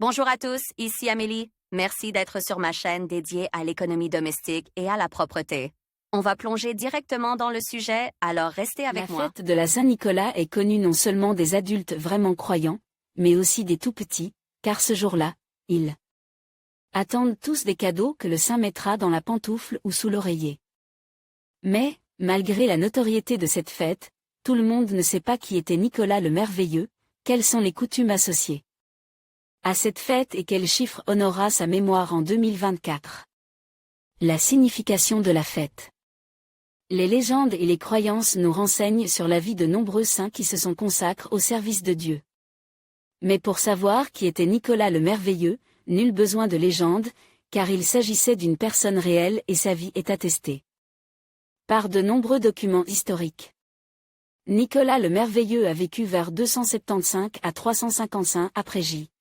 Bonjour à tous, ici Amélie. Merci d'être sur ma chaîne dédiée à l'économie domestique et à la propreté. On va plonger directement dans le sujet, alors restez avec moi. La fête de la Saint-Nicolas est connue non seulement des adultes vraiment croyants, mais aussi des tout-petits, car ce jour-là, ils attendent tous des cadeaux que le saint mettra dans la pantoufle ou sous l'oreiller. Mais, malgré la notoriété de cette fête, tout le monde ne sait pas qui était Nicolas le Merveilleux, quelles sont les coutumes associées à cette fête et quel chiffre honora sa mémoire en 2024. La signification de la fête. Les légendes et les croyances nous renseignent sur la vie de nombreux saints qui se sont consacrés au service de Dieu. Mais pour savoir qui était Nicolas le Merveilleux, nul besoin de légende, car il s'agissait d'une personne réelle et sa vie est attestée par de nombreux documents historiques. Nicolas le Merveilleux a vécu vers 275 à 355 après J.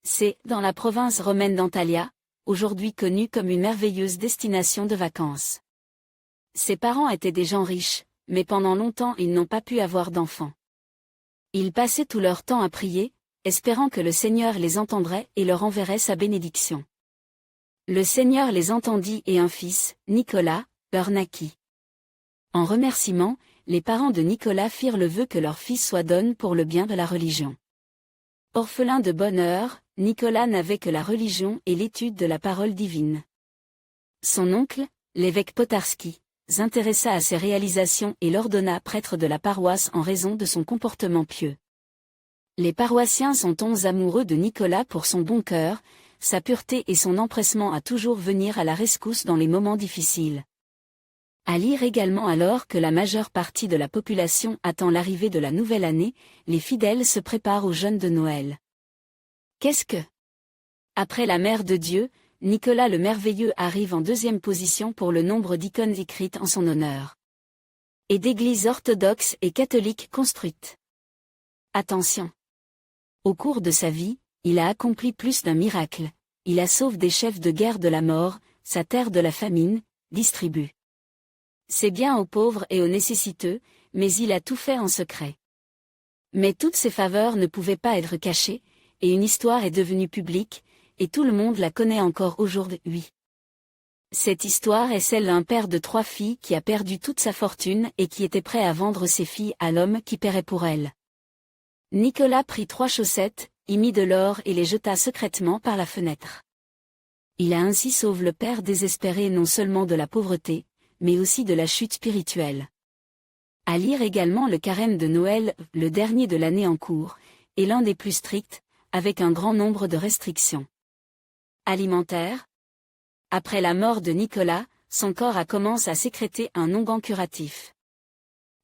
C'est dans la province romaine d'Antalya, aujourd'hui connue comme une merveilleuse destination de vacances. Ses parents étaient des gens riches, mais pendant longtemps ils n'ont pas pu avoir d'enfants. Ils passaient tout leur temps à prier, espérant que le Seigneur les entendrait et leur enverrait sa bénédiction. Le Seigneur les entendit et un fils, Nicolas, leur naquit. En remerciement, les parents de Nicolas firent le vœu que leur fils soit donné pour le bien de la religion. Orphelin de bonne heure, Nicolas n'avait que la religion et l'étude de la parole divine. Son oncle, l'évêque Potarski, s'intéressa à ses réalisations et l'ordonna prêtre de la paroisse en raison de son comportement pieux. Les paroissiens sont tombés amoureux de Nicolas pour son bon cœur, sa pureté et son empressement à toujours venir à la rescousse dans les moments difficiles. À lire également alors que la majeure partie de la population attend l'arrivée de la nouvelle année, les fidèles se préparent au jeûne de Noël. Qu'est-ce que? Après la Mère de Dieu, Nicolas le Merveilleux arrive en deuxième position pour le nombre d'icônes écrites en son honneur. Et d'églises orthodoxes et catholiques construites. Attention! Au cours de sa vie, il a accompli plus d'un miracle, il a sauvé des chefs de guerre de la mort, sa terre de la famine, distribue ses biens aux pauvres et aux nécessiteux, mais il a tout fait en secret. Mais toutes ces faveurs ne pouvaient pas être cachées, et une histoire est devenue publique, et tout le monde la connaît encore aujourd'hui. Cette histoire est celle d'un père de 3 filles qui a perdu toute sa fortune et qui était prêt à vendre ses filles à l'homme qui paierait pour elles. Nicolas prit 3 chaussettes, y mit de l'or et les jeta secrètement par la fenêtre. Il a ainsi sauvé le père désespéré non seulement de la pauvreté, mais aussi de la chute spirituelle. À lire également le carême de Noël, le dernier de l'année en cours, est l'un des plus stricts, avec un grand nombre de restrictions alimentaires. Après la mort de Nicolas, son corps a commencé à sécréter un onguent curatif.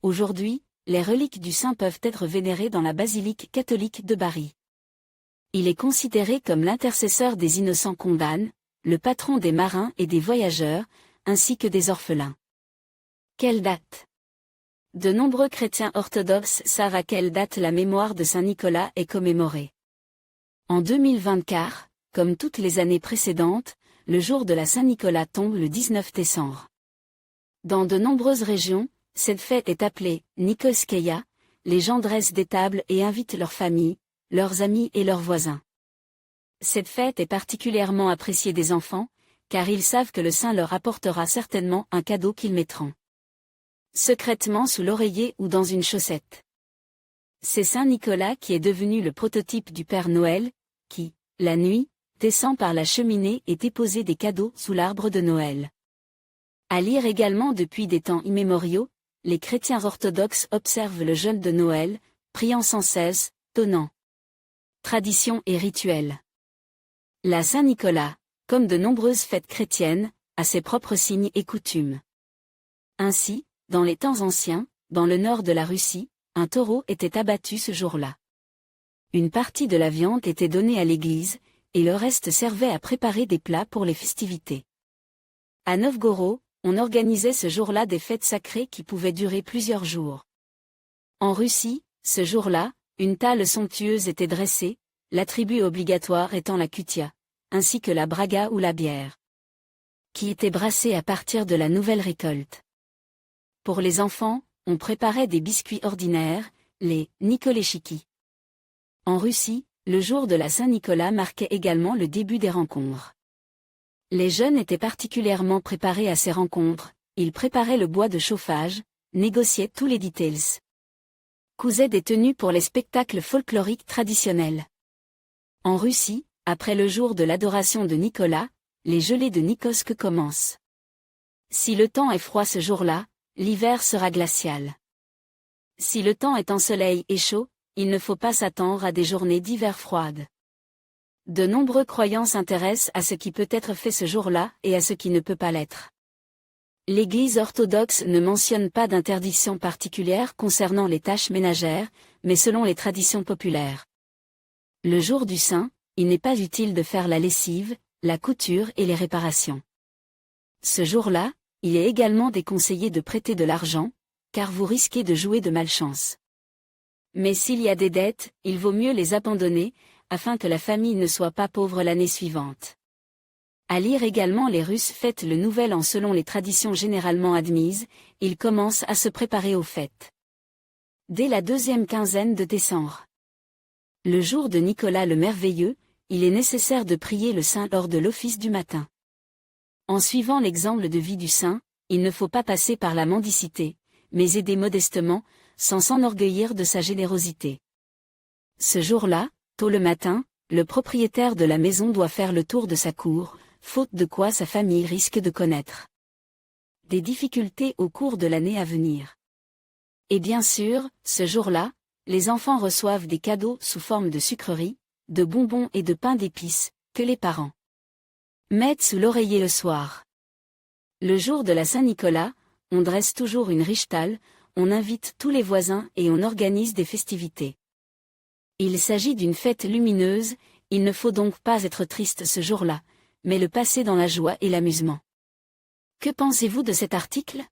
Aujourd'hui, les reliques du saint peuvent être vénérées dans la basilique catholique de Bari. Il est considéré comme l'intercesseur des innocents condamnés, le patron des marins et des voyageurs, ainsi que des orphelins. Quelle date? De nombreux chrétiens orthodoxes savent à quelle date la mémoire de Saint Nicolas est commémorée. En 2024, comme toutes les années précédentes, le jour de la Saint-Nicolas tombe le 19 décembre. Dans de nombreuses régions, cette fête est appelée Nikolskaïa, les gens dressent des tables et invitent leurs familles, leurs amis et leurs voisins. Cette fête est particulièrement appréciée des enfants, car ils savent que le saint leur apportera certainement un cadeau qu'ils mettront secrètement sous l'oreiller ou dans une chaussette. C'est Saint Nicolas qui est devenu le prototype du Père Noël, qui, la nuit, descend par la cheminée et dépose des cadeaux sous l'arbre de Noël. À lire également depuis des temps immémoriaux, les chrétiens orthodoxes observent le jeûne de Noël, priant sans cesse, donnant tradition et rituels. La Saint-Nicolas, comme de nombreuses fêtes chrétiennes, a ses propres signes et coutumes. Ainsi, dans les temps anciens, dans le nord de la Russie, un taureau était abattu ce jour-là. Une partie de la viande était donnée à l'église, et le reste servait à préparer des plats pour les festivités. À Novgorod, on organisait ce jour-là des fêtes sacrées qui pouvaient durer plusieurs jours. En Russie, ce jour-là, une table somptueuse était dressée, l'attribut obligatoire étant la kutia, ainsi que la braga ou la bière, qui était brassée à partir de la nouvelle récolte. Pour les enfants, on préparait des biscuits ordinaires, les Nikoleshiki. En Russie, le jour de la Saint-Nicolas marquait également le début des rencontres. Les jeunes étaient particulièrement préparés à ces rencontres, ils préparaient le bois de chauffage, négociaient tous les details. Cousaient des tenues pour les spectacles folkloriques traditionnels. En Russie, après le jour de l'adoration de Nicolas, les gelées de Nikosque commencent. Si le temps est froid ce jour-là, l'hiver sera glacial. Si le temps est ensoleillé et chaud, il ne faut pas s'attendre à des journées d'hiver froides. De nombreux croyants s'intéressent à ce qui peut être fait ce jour-là et à ce qui ne peut pas l'être. L'Église orthodoxe ne mentionne pas d'interdiction particulière concernant les tâches ménagères, mais selon les traditions populaires. Le jour du Saint, il n'est pas utile de faire la lessive, la couture et les réparations. Ce jour-là, il est également déconseillé de prêter de l'argent, car vous risquez de jouer de malchance. Mais s'il y a des dettes, il vaut mieux les abandonner, afin que la famille ne soit pas pauvre l'année suivante. À lire également, les Russes fêtent le Nouvel An selon les traditions généralement admises, ils commencent à se préparer aux fêtes. Dès la deuxième quinzaine de décembre. Le jour de Nicolas le Merveilleux, il est nécessaire de prier le saint lors de l'office du matin. En suivant l'exemple de vie du saint, il ne faut pas passer par la mendicité, mais aider modestement, sans s'enorgueillir de sa générosité. Ce jour-là, tôt le matin, le propriétaire de la maison doit faire le tour de sa cour, faute de quoi sa famille risque de connaître des difficultés au cours de l'année à venir. Et bien sûr, ce jour-là, les enfants reçoivent des cadeaux sous forme de sucreries, de bonbons et de pain d'épices, que les parents mettent sous l'oreiller le soir. Le jour de la Saint-Nicolas, on dresse toujours une richtale, on invite tous les voisins et on organise des festivités. Il s'agit d'une fête lumineuse, il ne faut donc pas être triste ce jour-là, mais le passer dans la joie et l'amusement. Que pensez-vous de cet article ?